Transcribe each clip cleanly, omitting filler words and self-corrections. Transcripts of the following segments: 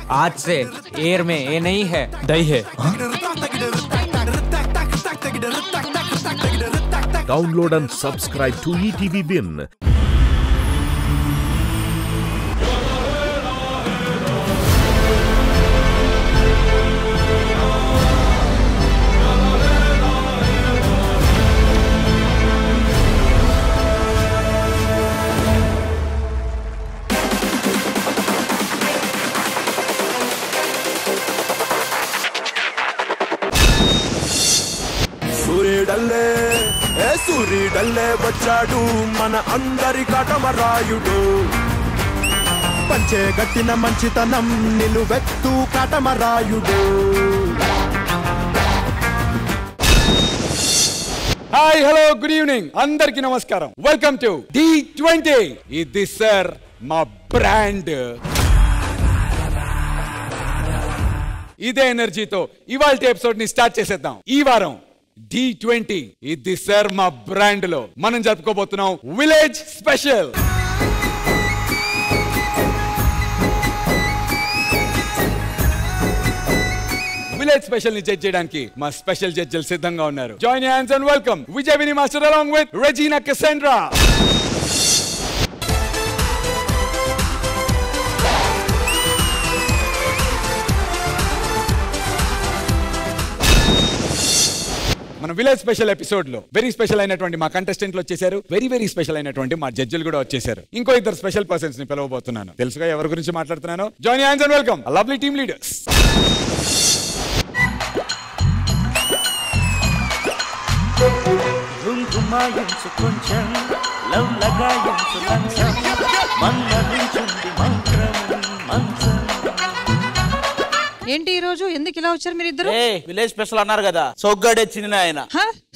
आज से एयर में ये नहीं है, दही है। Download and subscribe to ETV Win. సూర్యుడల్లే వచ్చాడు మన అందరి కాటమరాయుడు పంచే గట్టిన మంచితనం నిలువెత్తు Katamarayudu. Hi hello good evening అందరికి నమస్కారం. Welcome to D20. ఇది సార్ మా బ్రాండ్. ఇదే ఎనర్జీతో ఇవాల్టి ఎపిసోడ్ ని స్టార్ట్ చేసేద్దాం. ఈ వారం D20 ఇది సార్ మా బ్రాండ్ లో మనం జరుపుకోబోతున్నాం విలేజ్ స్పెషల్. విలేజ్ స్పెషల్ ని జడ్జ్ చేయడానికి మా స్పెషల్ జడ్జిలు సిద్ధంగా ఉన్నారు. Join hands and welcome Vijay విని మాస్టర్ అలాంగ్ విత్ రెజీనా కెసెండ్రా. మన విలేజ్ స్పెషల్ ఎపిసోడ్ లో వెరీ స్పెషల్ అయినటువంటి మా కంటెస్టెంట్లు వచ్చేసారు. వెరీ స్పెషల్ అయినటువంటి మా జడ్జిలు కూడా వచ్చేసారు. ఇంకో ఇద్దరు స్పెషల్ పర్సన్స్ ని పిలవబోతున్నాను. తెలుసుగా ఎవరి గురించి మాట్లాడుతున్నాను. Join hands and welcome lovely team leaders. ఏంటి ఈ రోజు ఎందుకు ఇలా వచ్చారు మీరు ఇద్దరు? విలేజ్ స్పెషల్ అన్నారు కదా, సోగ్గాడే చిన్న ఆయన.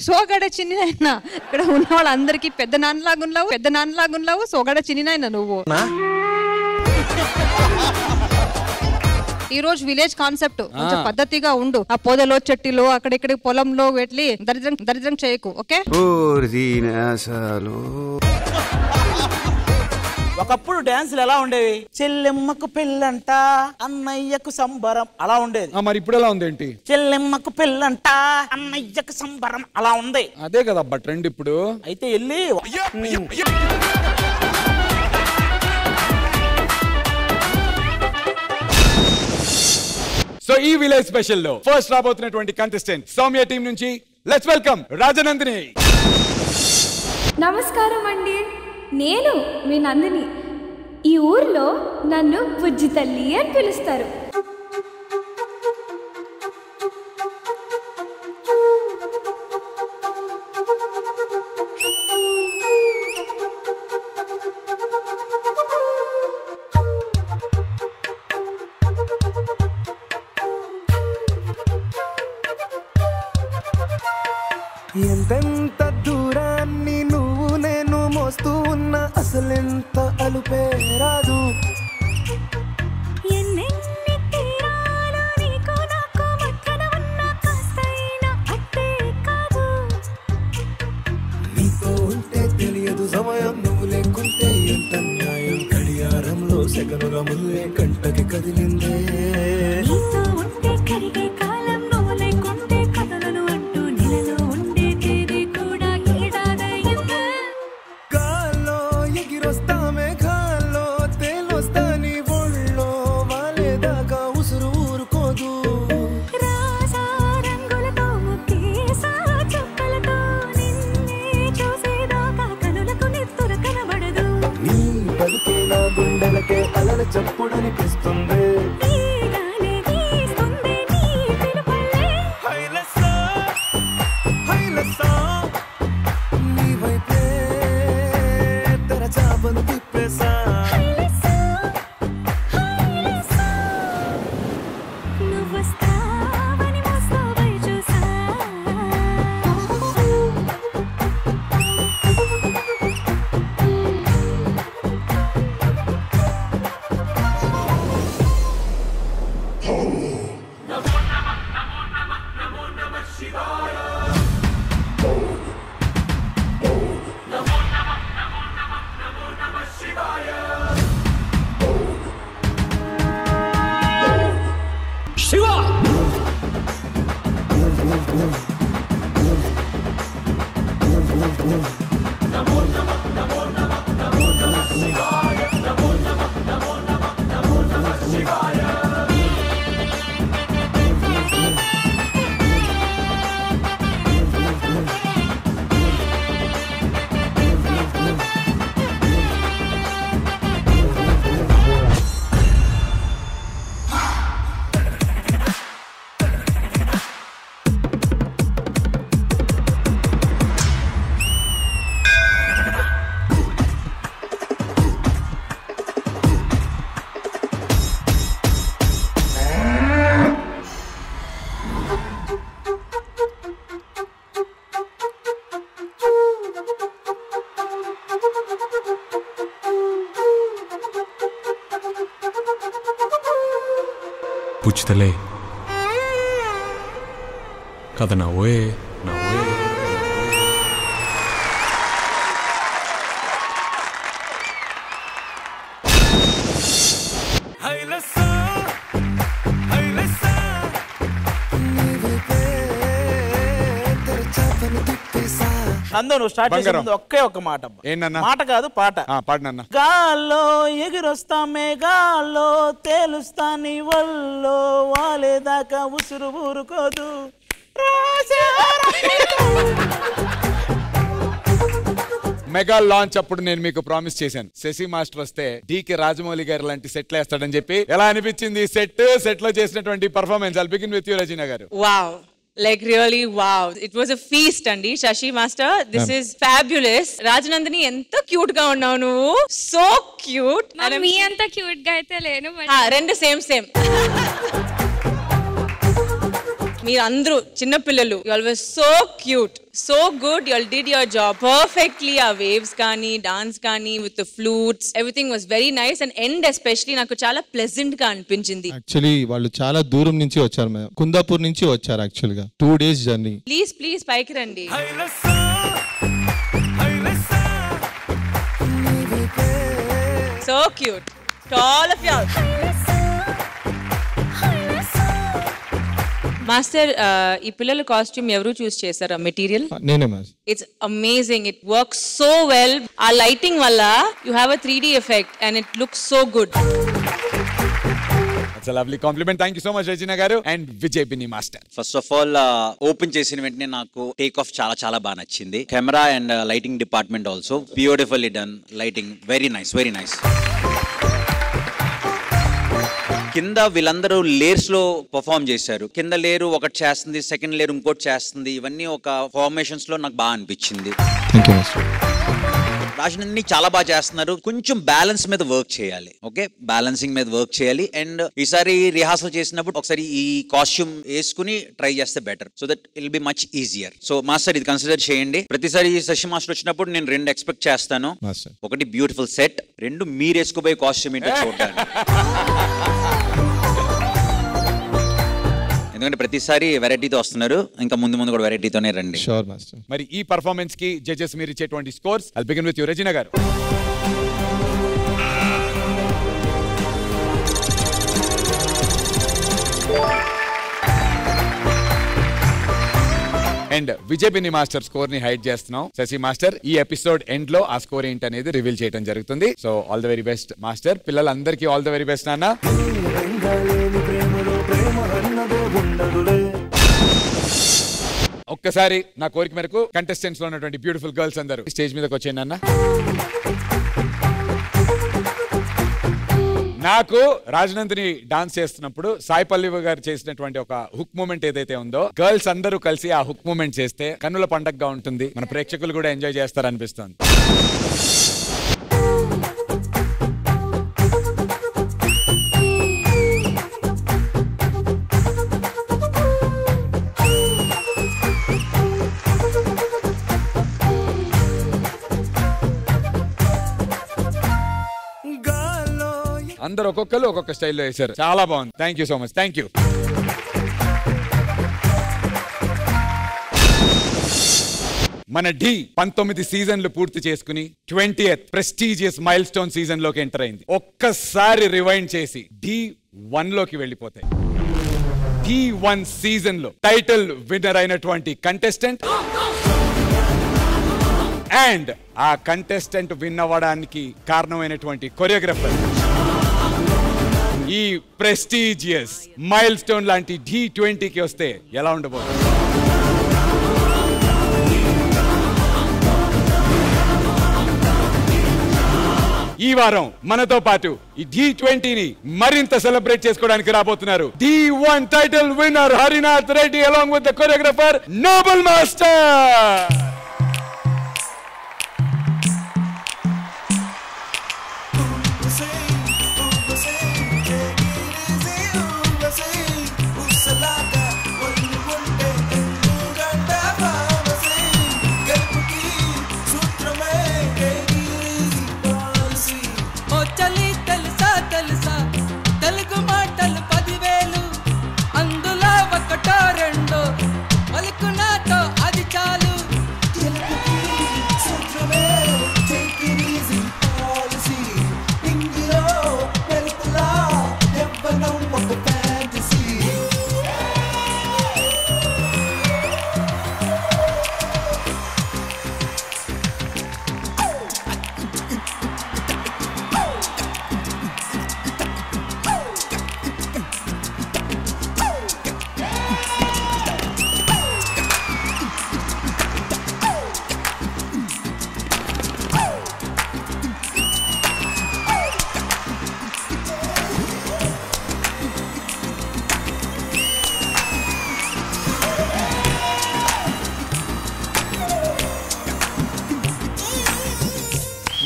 సోగాడ చిన్ని నాయన. ఇక్కడ ఉన్న వాళ్ళందరికీ పెద్ద నాన్నలాగున్నావు. సోగాడ చిన్ని నాయన నువ్వు. ఈ రోజు విలేజ్ కాన్సెప్ట్ కొంచెం పద్ధతిగా ఉండు. ఆ పొదలో చెట్టులో అక్కడిక్కడి పొలంలో వెట్లి దరిద్రం చేయకు. ఓకే? ఒకప్పుడు డాన్సులు ఎలా ఉండేవి? చెల్లెమ్మకు పెళ్ళంట, అన్నయ్యకు సంబరం అలా ఉండేది. మరి ఇప్పుడు ఎలా ఉంది ఏంటి? చెల్లెమ్మకు పెళ్ళంట, అన్నయ్యకు సంబరం అలా ఉంది. అదే కదా ట్రెండ్ ఇప్పుడు. అయితే వెళ్ళి సో ఈ విలేజ్ స్పెషల్ లో ఫస్ట్ రాబోతున్నటువంటి కంటెస్టెంట్ సౌమ్య టీం నుంచి లెట్స్ వెల్కమ్ రాజనందిని. నమస్కారం అండి, నేను మీ నందిని. ఈ ఊర్లో నన్ను బుజ్జి తల్లి అని పిలుస్తారు. ఎంతెంత దూరాన్ని నువ్వు నేను మోస్తూ ఉన్నా అసలెంత అలుపే రాదు. నీతో ఉంటే తెలియదు సమయం, నువ్వు లేకుంటే ఎంత న్యాయం. గడియారంలో సెకనుల ముల్లే కంటకి కదిలిందే. గుండెలకే అలల చప్పుడు అనిపిస్తుంది. నీ వైపే తెరచాపను తిప్పేసా. పూచితలే కథ నవ్వే నందు నువ్వు స్టార్ట్ చేసే ముందు ఒకే ఒక్క మాట. ఏంటన్నా? మాట కాదు పాట. పాడనన్నా. గాల్లో ఎగిరొస్తా మేఘాల్లో తేలుస్తా నీ వల్లో వాలేదాకా ఉసురు ఊరుకోదు. మెగా లాంచ్ అప్పుడు నేను మీకు ప్రామిస్ చేశాను, శశి మాస్టర్ వస్తే డీకే రాజమౌళి గారు లాంటి సెట్లు వేస్తాడని చెప్పి. ఎలా అనిపించింది సెట్ లో చేసినటువంటి performance? I'll begin with you Regina garu. Wow, like really wow, it was a feast andi. Shashi master, this is fabulous. Rajanandani enta cute ga unnavu nuvu, so cute. Mummy అంత క్యూట్ గా అయితే లేను. రెండు సేమ్ మీరందరూ చిన్న పిల్లలు, you all were so cute, so good, you all did your job perfectly. ఆ waves కానీ డాన్స్ కానీ with the flutes, everything was very nice and end especially నాకు చాలా ప్లెజెంట్ గా అనిపించింది. యాక్చువల్లీ వాళ్ళు చాలా దూరం నుంచి వచ్చారు మేడం, కుందాపూర్ నుంచి వచ్చారు యాక్చువల్ గా 2 days జర్నీ. ప్లీజ్ పైకి రండి. So cute to all of y'all. Master, ఈ పిల్లల కాస్ట్యూమ్ ఎవరు చూస్ చేశారు? మెటీరియల్ నేనే master. It's amazing, it works so well. ఆ లైటింగ్ వల్ల you have a 3D effect and it looks so good. It's a lovely compliment. Thank you so much Regina garu and Vijay Binny master. First of all, open చేసిన వెంటనే నాకు take off చాలా బాగా నచ్చింది. Camera and lighting department also beautifully done. Lighting very nice. కింద వీళ్ళందరూ layers లో perform చేశారు. కింద లేయర్ ఒకటి చేస్తుంది, సెకండ్ లేయర్ ఇంకోటి చేస్తుంది. ఇవన్నీ ఒక ఫార్మేషన్స్ లో నాకు బాగా అనిపించింది. రాజనందిని చాలా బాగా చేస్తున్నారు. కొంచెం బ్యాలెన్స్ మీద వర్క్ చేయాలి. ఓకే, బ్యాలెన్సింగ్ మీద వర్క్ చేయాలి. అండ్ ఈసారి రిహార్సల్ చేసినప్పుడు ఒకసారి ఈ కాస్ట్యూమ్ వేసుకుని ట్రై చేస్తే better, so that'll be much easier. So master ఇది కన్సిడర్ చేయండి. ప్రతిసారి శశి మాస్టర్ వచ్చినప్పుడు నేను 2 ఎక్స్పెక్ట్ చేస్తాను. ఒకటి బ్యూటిఫుల్ సెట్, 2 మీరు వేసుకోబోయే కాస్ట్యూమ్ ఏంటో చూడాలి. ఎందుకంటే ప్రతిసారి వెరైటీతో వస్తున్నారు, ఇంకా ముందు కూడా వెరైటీతోనే రండి. Sure master. మరి ఈ పర్ఫార్మెన్స్ కి జడ్జెస్ మీరు ఇచ్చేటువంటి scores. I'll begin with you Regina garu. And Vijay Binni master score ని హైడ్ చేస్తున్నాం. శశి మాస్టర్ ఈ ఎపిసోడ్ ఎండ్ లో ఆ స్కోర్ ఏంటనేది రివీల్ చేయడం జరుగుతుంది. So all the very best master. పిల్లలందరికీ ఆల్ ద వెరీ బెస్ట్ నాన్న. ఒక్కసారి నా కోరిక మేరకు కంటెస్టెంట్స్ లో ఉన్నటువంటి బ్యూటిఫుల్ గర్ల్స్ అందరూ స్టేజ్ మీదకి వచ్చేయండి అన్న. నాకు రాజనందిని డాన్స్ చేస్తున్నప్పుడు సాయి పల్లవి గారు చేసినటువంటి ఒక హుక్ మూమెంట్ ఏదైతే ఉందో, గర్ల్స్ అందరూ కలిసి ఆ హుక్ మూమెంట్ చేస్తే కన్నుల పండగగా ఉంటుంది, మన ప్రేక్షకులు కూడా ఎంజాయ్ చేస్తారు అనిపిస్తుంది. అందరూ ఒక్కొక్కరు ఒక్కొక్క స్టైల్లో వేశారు, చాలా బాగుంది. Thank you so much. Thank you. మన డి 19 సీజన్లు పూర్తి చేసుకుని 20th prestigious mile stone season లోకి ఎంటర్ అయింది. ఒక్కసారి రివైండ్ చేసి D1 లోకి వెళ్ళిపోతాయి. D1 సీజన్ లో టైటిల్ విన్నర్ అయినటువంటి కంటెస్టెంట్ అండ్ ఆ కంటెస్టెంట్ విన్ అవ్వడానికి కారణమైనటువంటి కొరియోగ్రఫర్ ఈ ప్రెస్టీజియస్ మైల్ స్టోన్ లాంటి D20కి వస్తే ఎలా ఉండబోతుంది? ఈ వారం మనతో పాటు ఈ D20ని మరింత సెలబ్రేట్ చేసుకోవడానికి రాబోతున్నారు D1 title winner Harinath Reddy along with the choreographer Noble master.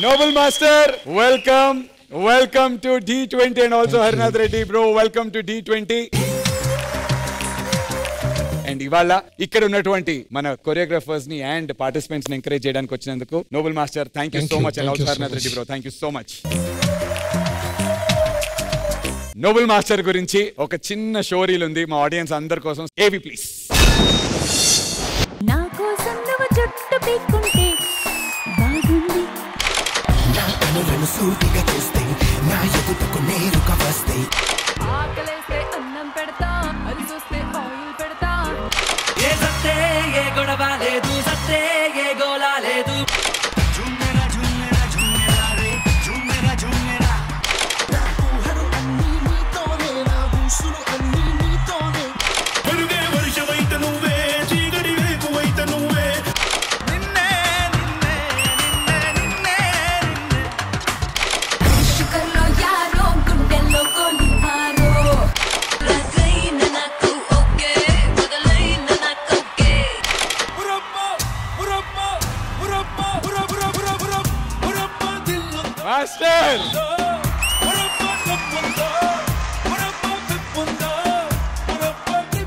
Noble Master, welcome to D20 and also Harinath Reddy bro, welcome to D20. And ఇవాళ ఇక్కడ ఉన్నటువంటి మన కొరియోగ్రాఫర్స్ ని అండ్ పార్టిసిపెంట్స్ ని ఎంకరేజ్ చేయడానికి వచ్చినందుకు Noble master thank you so much and also Harinath Reddy bro thank you so much. Noble master గురించి ఒక చిన్న స్టోరీలు ఉంది మా ఆడియన్స్ అందరి కోసం. ఏవి ప్లీజ్. నా కోసం నువ్వు జుట్టు పీక్కుంటే బాగుంది, నా కనులను సూటిగా చూస్తే నా ఎదుటకు నేరుగా వస్తే, ఆకలేస్తే అన్నం పెడతా, అది చూస్తే ఆయిల్ పెడతా, ఏ సత్తే ఏ గొడవ లేదు, సత్తే ఏ గోలా లేదు. జుమ్మెరా జుమ్మెరా జుమ్మెరా రే జుమ్మెరా జుమ్మెరా, నా ఊహలు అన్నీ నీతోనే, నా ఊసులు అన్నీ నీతోనే. వెలుగే వర్షమైత నువ్వే, చీకటి వేకువైత నువ్వే. నిన్నే నిన్నే నిన్నే నిన్నే నిన్నే షుగర్లో యారో గుండెల్లో కోలిమారో, రగైన నాకు ఓకే, మొదలైన నాకు ఓకే. మాస్టర్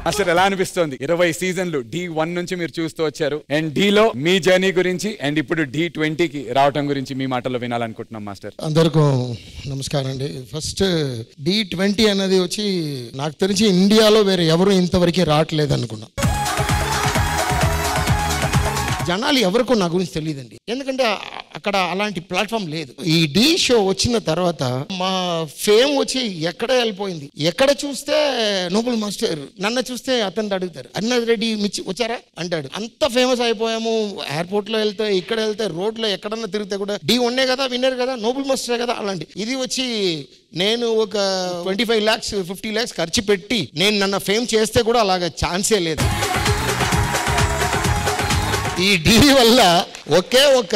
మాస్టర్ ఎలా అనిపిస్తోంది? 20 సీజన్లు D1 నుంచి మీరు చూస్తూ వచ్చారు అండ్ D లో మీ జర్నీ గురించి అండ్ ఇప్పుడు D20కి రావటం గురించి మీ మాటల్లో వినాలనుకుంటున్నాం మాస్టర్. అందరికీ నమస్కారం అండి. ఫస్ట్ D20 అనేది వచ్చి నాకు తెలిసి ఇండియాలో వేరే ఎవరు ఇంతవరకు రావట్లేదు అనుకున్నా. జనాలు ఎవరికో నా గురించి తెలియదండి, ఎందుకంటే అక్కడ అలాంటి ప్లాట్ఫామ్ లేదు. ఈ D షో వచ్చిన తర్వాత మా ఫేమ్ వచ్చి ఎక్కడ వెళ్ళిపోయింది. ఎక్కడ చూస్తే నోబుల్ మాస్టర్, నన్ను చూస్తే అతను అడుగుతారు హరినాథ్ రెడ్డి మిచ్చి వచ్చారా అంటాడు. అంత ఫేమస్ అయిపోయాము. ఎయిర్పోర్ట్ లో వెళ్తే, ఇక్కడ వెళ్తే, రోడ్ లో ఎక్కడన్నా తిరిగితే కూడా D1 కదా, విన్నర్ కదా, నోబుల్ మాస్టర్ కదా అలాంటి. ఇది వచ్చి నేను ఒక 25 lakhs 50 lakhs ఖర్చు పెట్టి నేను నన్ను ఫేమ్ చేస్తే కూడా అలాగ ఛాన్సే లేదు. ఈ D వల్ల ఒకే ఒక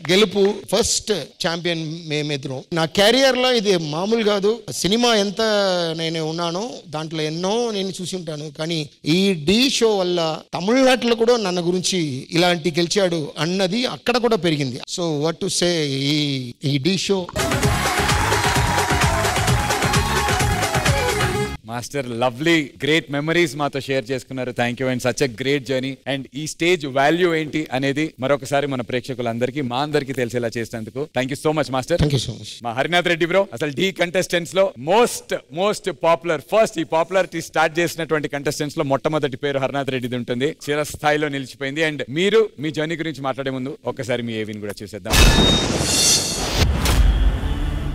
గెలుపు, ఫస్ట్ ఛాంపియన్ మేమిద్దరం. నా కెరియర్లో ఇది మామూలు కాదు. సినిమా ఎంత నేను ఉన్నానో దాంట్లో ఎన్నో నేను చూసి ఉంటాను, కానీ ఈ D షో వల్ల తమిళనాడులో కూడా నన్ను గురించి ఇలాంటి గెలిచాడు అన్నది అక్కడ కూడా పెరిగింది. సో వాట్ టు సే, ఈ D show. Master lovely great memories మాతో షేర్ చేసుకున్నారు. Thank you and such a great journey. And ఈ స్టేజ్ వాల్యూ ఏంటి అనేది మరొకసారి మన ప్రేక్షకులందరికీ మా అందరికీ తెలిసేలా చేసినందుకు thank you so much master. Thank you so much. మా హరినాథ్ రెడ్డి బ్రో, అసలు D కంటెస్టెంట్స్ లో మోస్ట్ పాపులర్, ఫస్ట్ ఈ పాపులారిటీ స్టార్ట్ చేసినటువంటి కంటెస్టెంట్స్ లో మొట్టమొదటి పేరు హరినాథ్ రెడ్డిది ఉంటుంది. చిరస్థాయిలో నిలిచిపోయింది. అండ్ మీరు మీ జర్నీ గురించి మాట్లాడే ముందు ఒక్కసారి మీ ఏవిని కూడా చూసేద్దాం.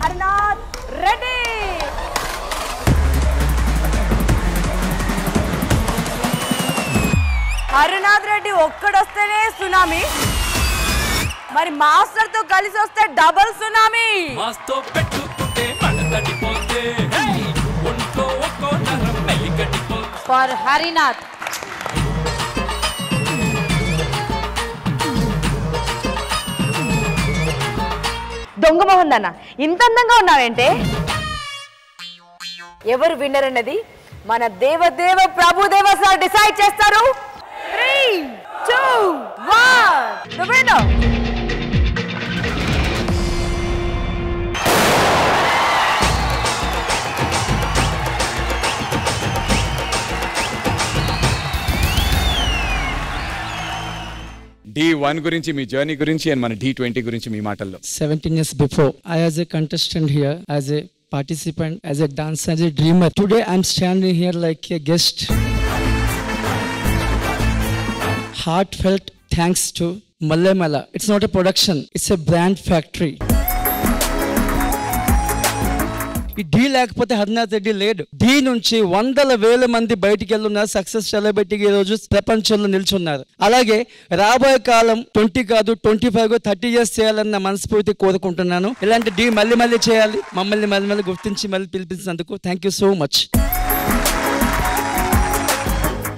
హరినాథ్ రెడ్డి హరినాథ్ రెడ్డి ఒక్కడొస్తేనే సునామీ, మరి మాస్టర్ తో కలిసి వస్తే డబుల్ సునామీ. ఫర్ హరినాథ్. దొంగ మోహన్ అన్న, ఇంత అందంగా ఉన్నావేంటే? ఎవరు విన్నర్ అన్నది మన దేవదేవ ప్రభుదేవ సార్ డిసైడ్ చేస్తారు. 3, 2, 1 the winner. D1 గురించి మీ జర్నీ గురించి అండ్ మన D20 గురించి మీ మాటల్లో. 17 years before, I as a contestant here, as a participant, as a dancer, as a dreamer. Today I'm standing here like a guest. Heartfelt thanks to Mallemala. It's not a production, it's a brand factory. ఈ ఢీ లేకపోతే హరినాథ్ రెడ్డి లేడు. ఢీ నుంచి 100,000 మంది బయటికి వెళ్ళున్నారు, success celebrity ఈ రోజు ప్రపంచంలో నిల్చున్నారు. అలాగే రాబోయే కాలం 20 కాదు 25 30 years చేయాలన్న మనస్ఫూర్తి కోరుకుంటున్నాను. ఇలాంటి ఢీ మళ్ళీ చేయాలి. మమ్మల్ని మళ్ళీ గుర్తించి మళ్ళీ పిలిపించినందుకు థ్యాంక్ యూ సో మచ్.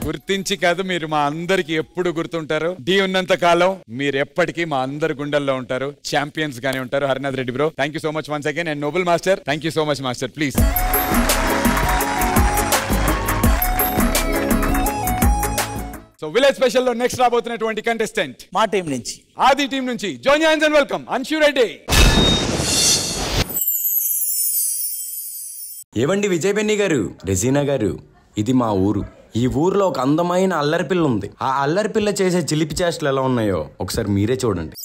గుర్తించి కాదు, మీరు మా అందరికి ఎప్పుడు గుర్తుంటారు. డి ఉన్నంత కాలం మీరు ఎప్పటికీ మా అందరి గుండెల్లో ఉంటారు, ఛాంపియన్స్ గానే ఉంటారు. Harinath Reddy bro, thank you so much once again. And Nobel master, thank you so much master. Please. So village special లో నెక్స్ట్ రాబోతున్నటువంటి కంటెస్టెంట్ మా టీం నుంచి, ఆది టీం నుంచి. Join hands and welcome Anshu Reddy. ఏవండి విజయ్ బెన్నీ గారు, రెజీనా గారు, ఇది మా ఊరు. ఈ ఊర్లో ఒక అందమైన అల్లరిపిల్ల ఉంది. ఆ అల్లరిపిల్ల చేసే చిలిపి చేష్టలు ఎలా ఉన్నాయో ఒకసారి మీరే చూడండి.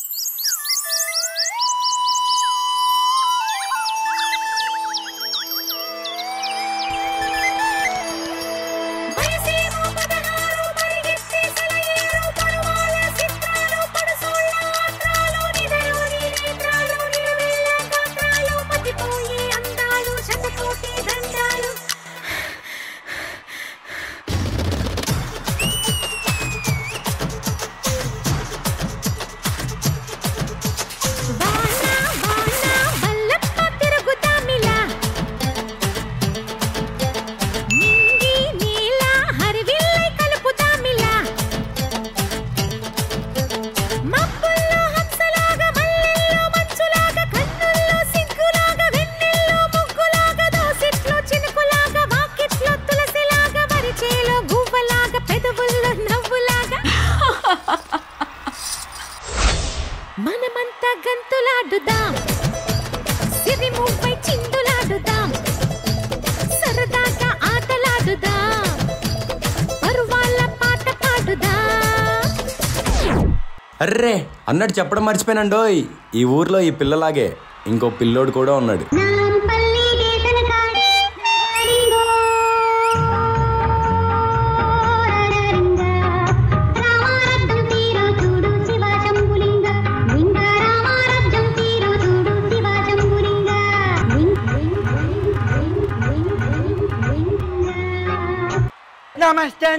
మనమంతా గంతులాడుదాం, సిరిముపై చిందులాడుదాం, సరదాగా ఆటలాడుదాం, పరువాల పాట పాడుదాం. అర్రే అన్నట్టు చెప్పడం మర్చిపోయానండోయ్, ఈ ఊర్లో ఈ పిల్లలాగే ఇంకో పిల్లోడు కూడా ఉన్నాడు. నమస్తే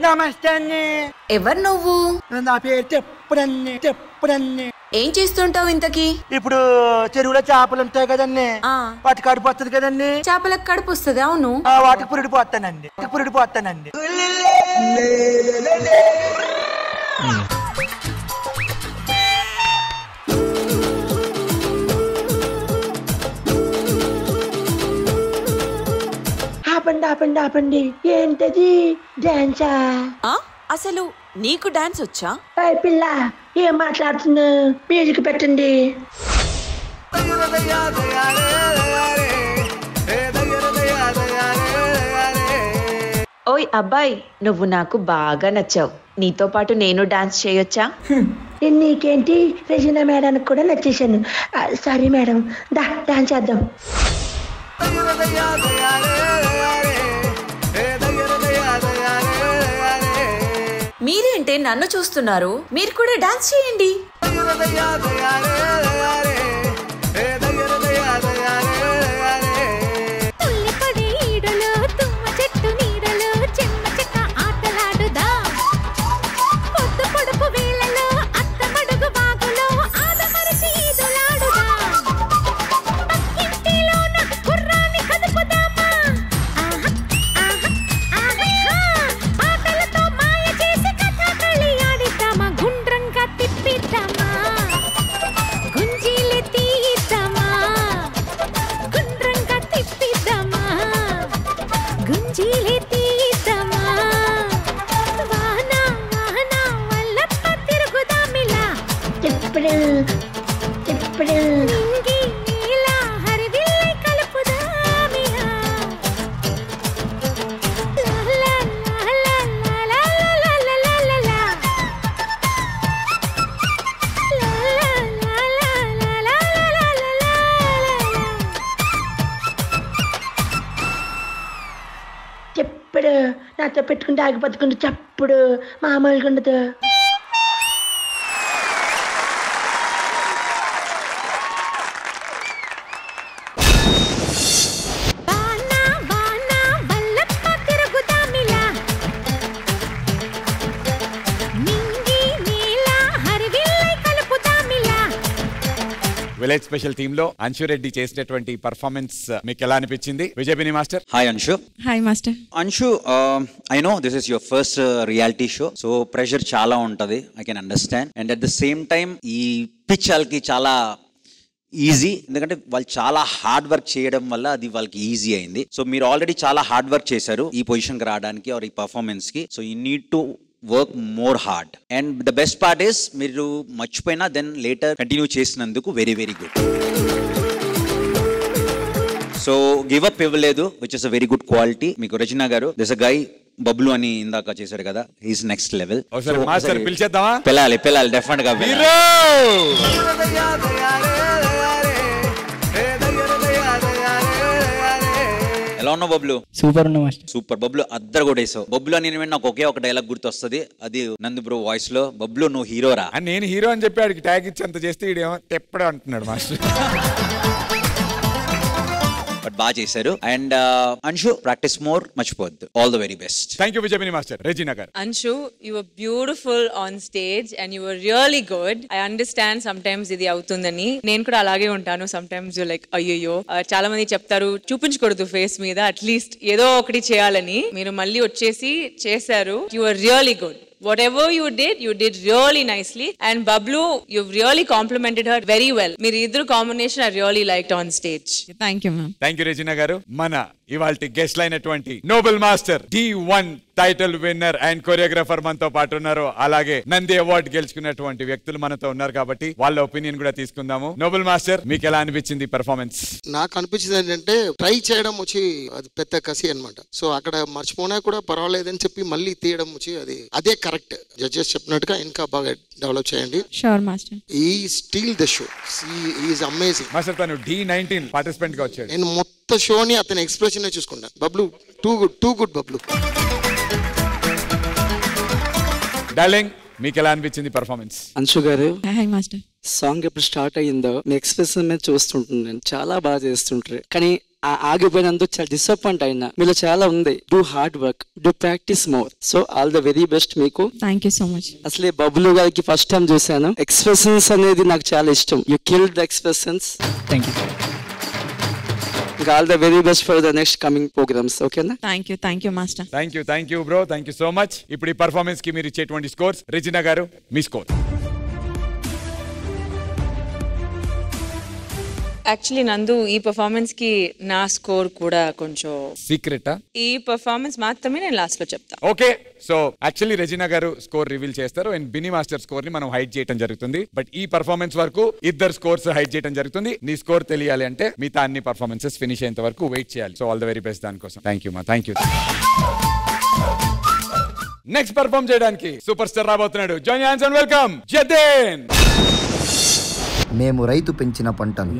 నమస్తే. ఎవరు నువ్వు? నా పేరు చెప్పుడన్ని. ఏం చేస్తుంటావు ఇంతకీ? ఇప్పుడు చెరువులో చేపలు ఉంటాయి కదండి, వాటి కడుపు వస్తుంది కదండి. చేపలకు కడుపు వస్తుంది? అవును. వాటికి పురుడు పోతానండి. ఆపండి. ఏంటది? డాన్సా? అసలు నీకు డాన్స్ వచ్చా? పిల్ల ఏం మాట్లాడుతున్నా? మ్యూజిక్ పెట్టండి. ఓయ్ అబ్బాయి, నువ్వు నాకు బాగా నచ్చావు. నీతో పాటు నేను డాన్స్ చేయొచ్చా? నీకేంటి, రెజీనా మేడానికి కూడా నచ్చేసాను. సారీ మేడం, డాన్స్ చేద్దాం. మీరేంటే నన్ను చూస్తున్నారు? మీరు కూడా డాన్స్ చేయండి. గుంజీలే తీద్దామా వాన వాన వల్లప్ప తిరుగుదామిలా తిప్పుడు తిప్పుడు నింగి నీల హరివిల్లై కలుపుదామిలా లా లా లా లా లా లా లా లా లా చెప్పుడు నాతో పెట్టుకుంటే ఆగిపోతుకుంటే చప్పుడు మామూలుగా ఉండదు. విలేజ్ స్పెషల్ టీమ్ లో అంశు రెడ్డి చేసినటువంటి పర్ఫార్మెన్స్ మీకు ఎలా అనిపించింది? Vijay Binni master. Hi Anshu. Hi master. Anshu, I know this is your first reality show, so pressure చాలా ఉంటది. I can understand. And at the same time ఈ పిచ్ వాళ్ళకి చాలా ఈజీ, ఎందుకంటే వాళ్ళు చాలా హార్డ్ వర్క్ చేయడం వల్ల అది వాళ్ళకి ఈజీ అయింది. సో మీరు ఆల్రెడీ చాలా హార్డ్ వర్క్ చేశారు ఈ పొజిషన్కి రావడానికి ఆర్ ఈ పర్ఫార్మెన్స్ కి. So you need to work more hard. And the best part is మీరు మర్చిపోయినా దెన్ లేటర్ కంటిన్యూ చేసినందుకు very very good. So give up ఇవ్వలేదు, which is a very good quality. మీకు రచన గారు, దిస్ అ గై బబ్లు అని ఇందాక చేశాడు కదా, హీస్ నెక్స్ట్ లెవెల్. పిల్లాలి పిల్లాలి డెఫినెట్ గా. ఎలా ఉన్నావు బబ్లు? సూపర్ ఉన్నా మాస్టర్. సూపర్ బబ్లు, అద్దరు కొట్టేసావు. బబ్లు అని నాకు ఒకే ఒక డైలాగ్ గుర్తొస్తుంది, అది నందు బ్రో వాయిస్ లో, బబ్లు నువ్వు హీరోరా. నేను హీరో అని చెప్పి ఆడికి ట్యాగ్ ఇచ్చి అంత చేస్తే ఇడేమో ఎప్పుడో అంటున్నాడు మాస్టర్. బట్ బాగా చేశారు. అండ్ అంశు, ప్రాక్టీస్ మోర్, మర్చిపోవద్దు. All the very best. Thank you Vijay Binni master. Regina garu. Anshu, you were beautiful on stage and you were really good. I understand sometimes ఇది అవుతుందని, నేను కూడా అలాగే ఉంటాను. sometimes you like అయ్యయ్యో, చాలా మంది చెప్తారు చూపించకూడదు ఫేస్ మీద, అట్లీస్ట్ ఏదో ఒకటి చేయాలని. మీరు మళ్ళీ వచ్చేసి చేశారు. You were really good. Whatever you did really nicely. And Bablu, you've really complimented her very well. మీరు ఇద్దరు combination I really liked on stage. Thank you, ma'am. Thank you Regina గారు. మన ఇవాల్టి గెస్ట్ అయినటువంటి Nobel master, D1 title winner and choreographer మనతో పాటు ఉన్నారు. అలాగే నంది అవార్డు గెలుచుకున్నటువంటి వ్యక్తులు మనతో ఉన్నారు కాబట్టి వాళ్ళ ఒపీనియన్ కూడా తీసుకుందాము. నోబెల్ మాస్టర్, మీకు ఎలా అనిపించింది పర్ఫార్మెన్స్? నాకు అనిపించింది ఏంటంటే ట్రై చేయడం వచ్చి అది పెద్ద కసి అన్నమాట. సో అక్కడ మర్చిపోయినా కూడా పర్వాలేదని చెప్పి మళ్ళీ తీయడం వచ్చి అదే కరెక్ట్. జడ్జెస్ చెప్పినట్టుగా ఇంకా బాగా డెవలప్ చేయండి. Sure master. ఈ steal the show, is amazing. Master తను D19 పార్టిసిపెంట్ గా వచ్చాడు. నేను మొత్తం షోని అతని ఎక్స్ప్రెషన్ చూసుకుంటాను. Bablu too good Bablu. Darling, మీకు ఎలా అనిపించింది పర్ఫార్మెన్స్? అంశు గారు, హాయ్ మాస్టర్. సాంగ్ ఎప్పుడు స్టార్ట్ అయ్యిందో మీ ఎక్స్ప్రెషన్ మీద చూస్తుంటున్నాను, చాలా బాగా చేస్తుంటారు. కానీ ఆగిపోయినందుకు చాలా డిసప్పాయింట్ అయినా. మీలో చాలా ఉంది. Do hard work, do practice more. So all the very best మీకు. Thank you so much. అసలే బబ్లు గారికి ఫస్ట్ టైం చూసాను. ఎక్స్ప్రెషన్స్ అనేది నాకు చాలా ఇష్టం. You kill the expressions. Thank you. All the very best for the next coming programmes. ఓకేనా? Thank you master. Thank you bro. Thank you so much. ఇప్పుడు ఈ పర్ఫార్మెన్స్ కి మీరు ఇచ్చేటువంటి స్కోర్స్. రెజీనా గారు, మీ స్కోర్. యాక్చువల్లీ నందు, ఈ పర్ఫార్మెన్స్ కి నా స్కోర్ కూడా కొంచెం సీక్రెటా? ఈ పర్ఫార్మెన్స్ మాత్రమే నేను లాస్ట్ లో చెప్తా. ఓకే, సో యాక్చువల్లీ రెజీనా గారు స్కోర్ రివీల్ చేస్తారు అండ్ బిని మాస్టర్ స్కోర్ ని మనం హైడ్ చేయడం జరుగుతుంది. బట్ ఈ పర్ఫార్మెన్స్ వరకు ఇద్దరు స్కోర్స్ హైడ్ చేయడం జరుగుతుంది. నీ స్కోర్ తెలియాలి అంటే మిగతా అన్ని పర్ఫార్మెన్సెస్ ఫినిష్ అయ్యేంత వరకు వెయిట్ చేయాలి. So all the very best దానికోసం. థ్యాంక్ యూ మా. Thank you. నెక్స్ట్ పర్ఫార్మ్ చేయడానికి సూపర్ స్టార్ రాబోతున్నాడు. Join hands and welcome Jaden. మేము రైతు పెంచిన పంటలు,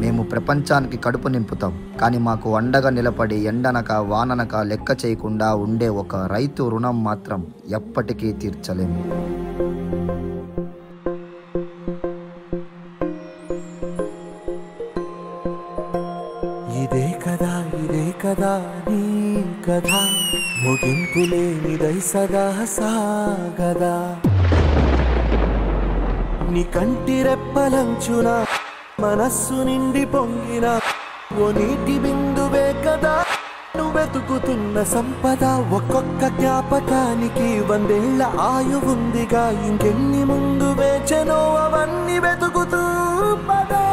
మేము ప్రపంచానికి కడుపు నింపుతాం. కానీ మాకు అండగా నిలబడి ఎండనక వాననక లెక్క చేయకుండా ఉండే ఒక రైతు రుణం మాత్రం ఎప్పటికీ తీర్చలేము. ఇదే కదా నీ కథ, ముగింపులేనిదై సదా సాగదా. నీ కంటి రెప్పలంచున మనస్సు నిండి పొంగిన ఓ నీటి బిందువే కదా నువ్వెతుకుతున్న సంపద. ఒక్కొక్క జ్ఞాపకానికి 100 ఏళ్ల ఆయువుందిగా, ఇంకెన్ని ముందు వేచనో అవన్నీ వెతుకుతూ పదా.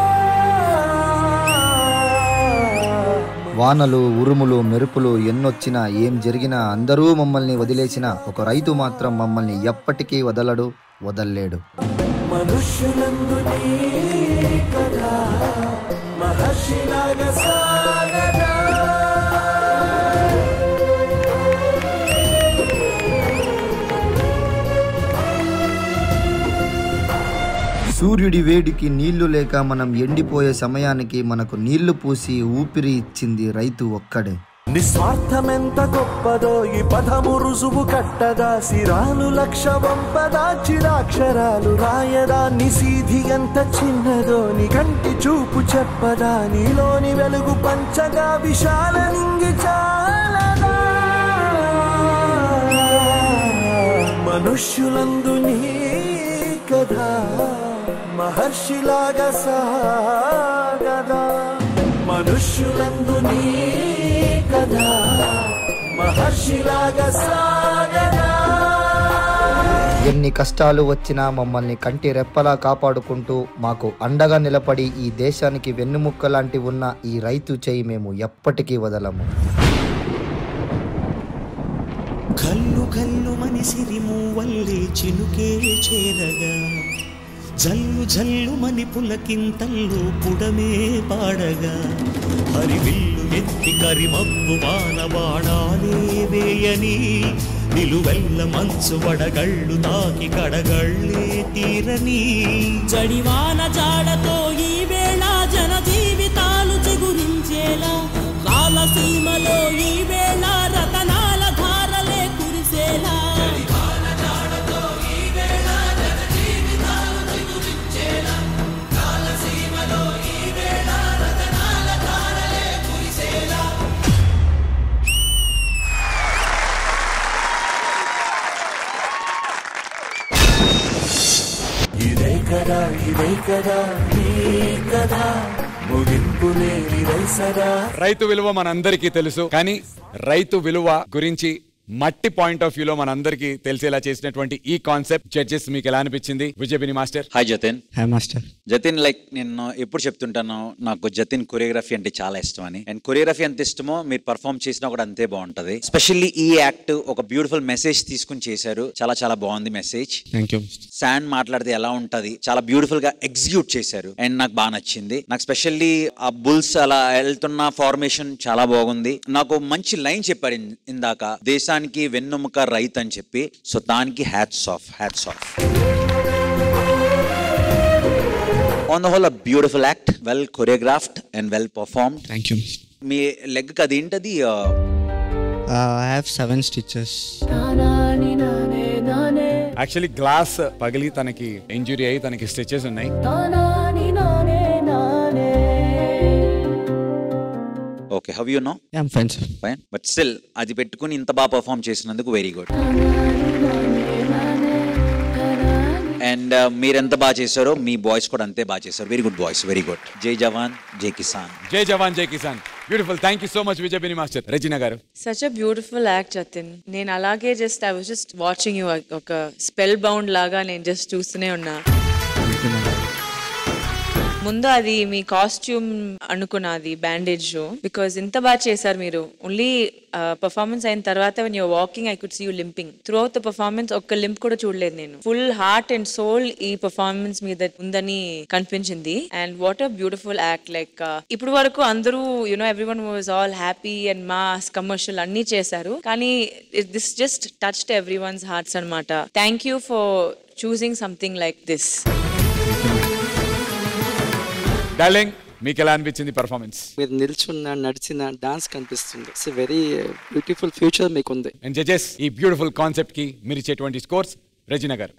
వానలు ఉరుములు మెరుపులు ఎన్నొచ్చినా ఏం జరిగినా అందరూ మమ్మల్ని వదిలేసిన ఒక రైతు మాత్రం మమ్మల్ని ఎప్పటికీ వదలడు, వదల్లేడు. మనుష్యులందు నీ కథ మహర్షిలాగా సాగదా. సూర్యుడి వేడికి నీళ్లు లేక మనం ఎండిపోయే సమయానికి మనకు నీళ్లు పూసి ఊపిరి ఇచ్చింది రైతు ఒక్కడే. నిస్వార్థమెంత గొప్పదో ఈ పదము రుజువు కట్టదా. సిరాలు లక్ష వంపదా, చిరాక్షరాలు రాయదా. నిసీధి ఎంత చిన్నదో నీ కంటి చూపు చెప్పదా. నీలోని వెలుగు పంచగా విశాల నింగి చాలదా. మనుష్యులందు నీ కదా మహర్షిలాగా సాగదా. మనుష్యులందు నీ కదా మహర్షిలాగా సాగదా. ఎన్ని కష్టాలు వచ్చినా మమ్మల్ని కంటి రెప్పలా కాపాడుకుంటూ మాకు అండగా నిలబడి ఈ దేశానికి వెన్నుముక్క లాంటి ఉన్న ఈ రైతు చేయి మేము ఎప్పటికీ వదలము. కల్లు కల్లు మనిసిరి మూవల్లే చినుకే చేరగా. జల్లు జల్లు మని పులకింతల్లో పుడమే పాడగా. హరివిల్లు ఎత్తి కరిమబ్బు వానబాణాలే వేయని. నిలువెల్ల మంచు వడగళ్ళు తాకి కడగళ్ళే తీరని. జడివాన జాడతో ఈ వేళ జన జీవితాలు చిగురించేలా. రాలసీమలో ఈ వేళ రతనాల ధారలే కురిసేలా. ఇదే కదా నీ కదా ముగింపు లేని రైసరా. రైతు విలువ మనందరికీ తెలుసు, కానీ రైతు విలువ గురించి మట్టి పాయింట్ ఆఫ్ వ్యూలో మనందరికీ తెలిసేలా చేసినటువంటి ఈ కాన్సెప్ట్ జడ్జెస్ మీకు ఎలా అనిపించింది? Vijay Binni master. Hi Jatin. Hi master. Jatin, like నేను ఎప్పుడు చెప్తుంటాను నాకు జతిన్ కొరియోగ్రఫీ అంటే చాలా ఇష్టం అని. అండ్ కొరియోగ్రఫీ ఎంత ఇష్టమో మీరు పర్ఫామ్ చేసినా కూడా అంతే బాగుంటది. స్పెషల్లీ ఈ యాక్ట్ ఒక బ్యూటిఫుల్ మెసేజ్ తీసుకుని చేశారు. చాలా చాలా బాగుంది మెసేజ్. Thank you. శాండ్ మాట్లాడితే ఎలా ఉంటది చాలా బ్యూటిఫుల్ గా ఎగ్జిక్యూట్ చేశారు అండ్ నాకు బాగా నచ్చింది. నాకు స్పెషల్లీ ఆ బుల్స్ అలా వెళ్తున్న ఫార్మేషన్ చాలా బాగుంది. నాకు మంచి లైన్ చెప్పారు ఇందాక, దేశానికి వెన్నుముక రైతు అని చెప్పి. సో దానికి hats off, hats off. On the whole, a beautiful act, well choreographed and well performed. Thank you. Me leg కి అది ఏంటది? I have 7 stitches. Actually glass పగిలి తనకి ఇంజురీ అయ్యి తనకి స్టిచెస్ ఉన్నాయి. Okay, how you know? I'm fine, sir. Fine. But still అది పెట్టుకుని ఇంత బాగా పర్ఫామ్ చేసినందుకు వెరీ గుడ్. అండ్ మీరు ఎంత బాగా చేశారో మీ బాయ్స్ కూడా అంతే బాగా చేశారు. Very good boys, very good. జై జవాన్ జై కిసాన్. జై జవాన్ జై కిసాన్. Beautiful. Thank you so much Vijay Binni master. Regina garu. Such a beautiful act Jatin. నేను అలాగే I was just watching you. ఒక స్పెల్ బౌండ్ లాగా నేను జస్ట్ చూస్తూనే ఉన్నా. ముందు అది మీ కాస్ట్యూమ్ అనుకున్నది బ్యాండేజ్, బికాజ్ ఇంత బాగా చేశారు మీరు. ఓన్లీ పర్ఫార్మెన్స్ అయిన తర్వాత when you're walking I could see you limping throughout the performance. ఒక్క లింప్ కూడా చూడలేదు నేను. ఫుల్ హార్ట్ అండ్ సోల్ ఈ పర్ఫార్మెన్స్ మీద ఉందని కనిపించింది. And what a beautiful act. Like ఇప్పుడు వరకు అందరూ everyone was all happy and mass commercial అన్ని చేశారు, కానీ this just touched everyone's hearts అన్నమాట. Thank you for choosing something like this. Darling, మీకు ఎలా అనిపించింది పర్ఫార్మెన్స్? మీరు నిల్చున్న నడిచిన డాన్స్ కనిపిస్తుంది. ఇట్స్ వెరీ బ్యూటిఫుల్ ఫ్యూచర్ మీకు ఉంది. అండ్ జడ్జెస్, ఈ బ్యూటిఫుల్ కాన్సెప్ట్ కి మీరు ఇచ్చేటువంటి స్కోర్స్. రెజినా గారు.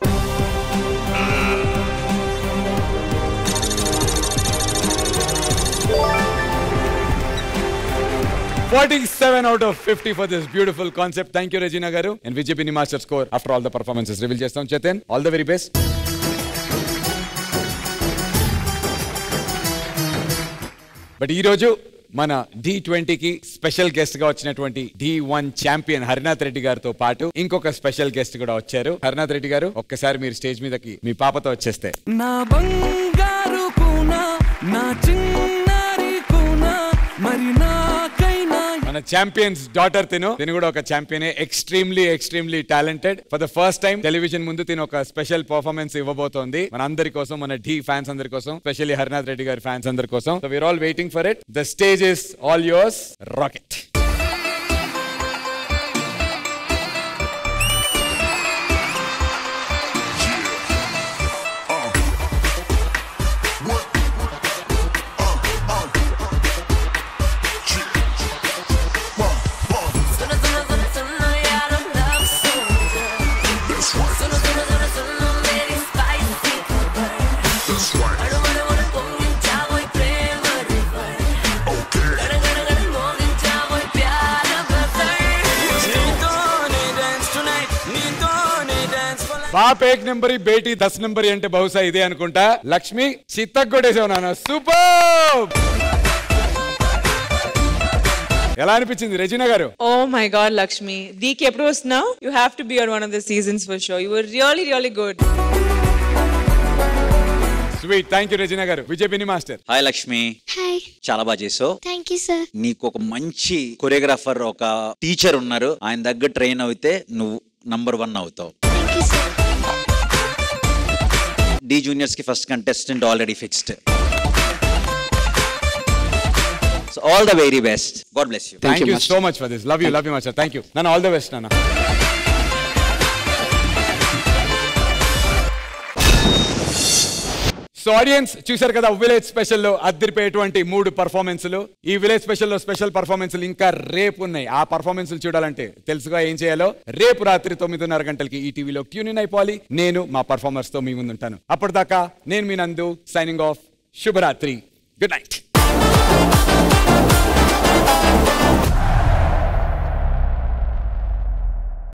47 out of 50 for this beautiful concept. Thank you, Regina Garu. And Vijay Master score after all the performances. Reveal chestam Chetan. All the very best. But ee roju mana D20 ki special guest ga vachinatuvanti D1 champion Harinath Reddy garto paatu inkoka special guest kuda vacharu. Harinath Reddy garu, okkasari meer stage meedaki mee papato vacheste. Na bangaru kuna na chinnari kuna mari na మన champions daughter తిను కూడా ఒక champion, extremely talented. For the first time television ముందు తిను ఒక special performance ఇవ్వబోతోంది మన అందరి కోసం, మన ఢీ ఫ్యాన్స్ అందరి కోసం, స్పెషల్లీ హరినాథ్ రెడ్డి గారి ఫ్యాన్స్ అందరి కోసం. So we are all waiting for it. The stage is all yours. Rocket. బాప్ 1 నెంబర్ బేటీ 10 నెంబర్ అంటే బహుశా ఇదే అనుకుంటా. లక్ష్మి చిత్తగొడేసావు నాన్న, సూపర్. ఎలా అనిపించింది రెజీనా గారు? ఓ మై గాడ్ లక్ష్మి, దీనికి ఎప్పుడు వస్తున్నావు? You have to be on one of the seasons for sure. You were really good. Sweet. Thank you Regina garu. Vijay Binni master. Hi Lakshmi. Hi. చాలా బాగా చేసావు. Thank you sir. నీకు ఒక మంచి కొరియోగ్రాఫర్, ఒక టీచర్ ఉన్నారు. ఆయన దగ్గర ట్రైన్ అయితే నువ్వు నంబర్ 1 అవుతావు. Thank you sir. Dhee Juniors కి first contestant already fixed. So all the very best. God bless you. Thank you so much for this. Love you master. Thank you నాన్న. All the best నాన్న. So audience చూశారు కదా village స్పెషల్లో అద్దరిపోయేటువంటి 3 పర్ఫార్మెన్స్లు. ఈ village స్పెషల్లో special పర్ఫార్మెన్స్లు ఇంకా రేపు ఉన్నాయి. ఆ పర్ఫార్మెన్స్లు చూడాలంటే తెలుసుగా ఏం చేయాలో. రేపు రాత్రి 9:30 గంటలకి ఈ టీవీలో ట్యూన్ ఇన్ అయిపోవాలి. నేను మా పర్ఫార్మర్స్ తో మీ ముందుంటాను. అప్పటిదాకా నేను మీ నందు సైనింగ్ ఆఫ్. శుభరాత్రి. Good night.